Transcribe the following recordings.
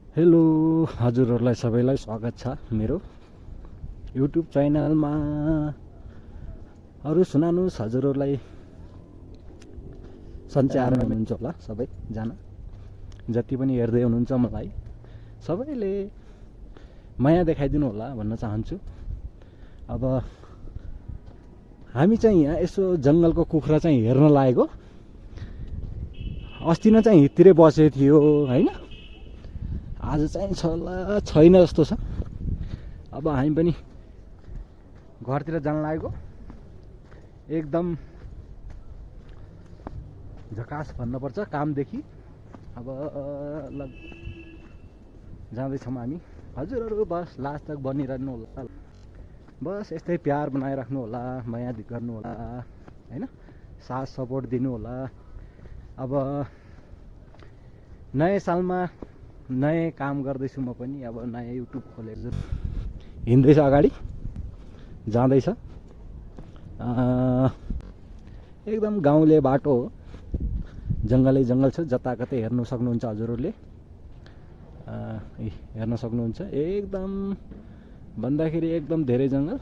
Hello हजुरहरूलाई सबैलाई स्वागत छ मेरो युट्युब च्यानलमा। अरू सुनाउनुहोस् हजुरहरूलाई, सन्चै आराम हुनुहुन्छ होला सबैजना, जति पनि हेर्दै हुनुहुन्छ मलाई सबैले माया देखाइदिनु होला भन्न चाहन्छु। अब हामी चाहिँ यहाँ यसो जङ्गलको कुखुरा चाहिँ हेर्न लागेको। अस्ति नै चाहिँ हिततिरै बसेको थियो होइन, आज चाहिँ छ होला छैन जस्तो छ। अब हामी पनि घरतिर जान लागेको। एकदम झकास भन्नुपर्छ कामदेखि। अब जाँदैछौँ हामी। हजुरहरू बस लास्ट तक बनिरहनु होला, बस यस्तै प्यार बनाइराख्नु होला, माया गर्नु होला होइन, साथ सपोर्ट दिनु होला। अब नयाँ सालमा नयाँ काम गर्दैछु म पनि। अब नयाँ युट्युब खोलेर हिँड्दैछ, अगाडि जाँदैछ। एकदम गाउँले बाटो हो, जङ्गलै जङ्गल छ, जताकतै हेर्नु सक्नुहुन्छ हजुरहरूले। हेर्न सक्नुहुन्छ एकदम भन्दाखेरि एकदम धेरै जङ्गल।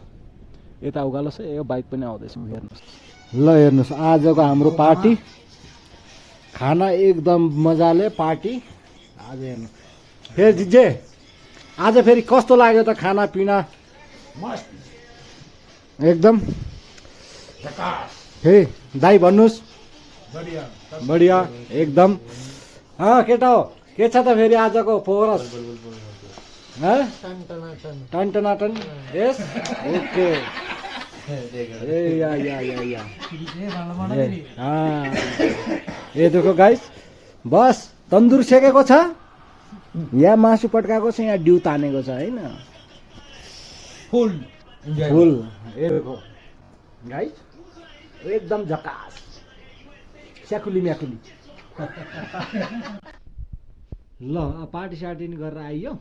यता उकालो छ, यो बाइक पनि आउँदैछ, हेर्नुहोस्। ल हेर्नुहोस् आजको हाम्रो पार्टी खाना एकदम मजाले पार्टी आज हेर्नु। फेरि जिजे आज फेरि कस्तो लाग्यो त खानापिना? एकदम फेरि दाइ भन्नुहोस्। बढिया एकदम। केटा हो, के छ त फेरि आजको फोरस? टन यस ओके। ए देखो गाइस, बस तन्दुर सेकेको छ, यहाँ मासु पड्काएको छ, यहाँ डिउ तानेको छ होइन, फुल। ए देखो गाइस एकदम झकास, स्याकुली म्याकुली। ल पार्टी सार्टी गरेर आइयो।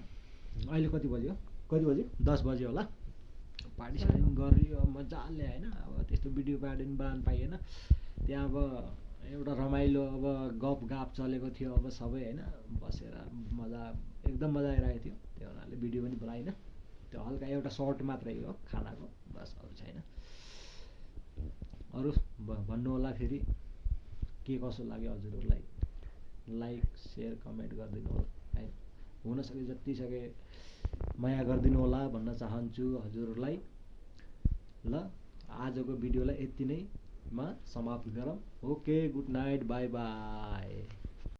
अहिले कति बज्यो? 10 बज्यो होला। पार्टी सार्टी गरियो मजाले होइन। अब त्यस्तो भिडियो बान पाइएन त्यहाँ। अब एउटा रमाइलो अब गफ गाफ चलेको थियो, अब सबै होइन बसेर मजा, एकदम मजा आइरहेको थियो। त्यो हुनाले भिडियो पनि बनाइन। त्यो हल्का एउटा सर्ट मात्रै हो खानाको, बस अरू छैन। अरू भन्नु होला फेरि के कसो लाग्यो हजुरहरूलाई? लाइक सेयर कमेन्ट गरिदिनु होला है। हुनसके जति सके माया गरिदिनु होला भन्न चाहन्छु हजुरहरूलाई। ल आजको भिडियोलाई यति नै मा समाप्त गरौँ। Okay, good night, by by.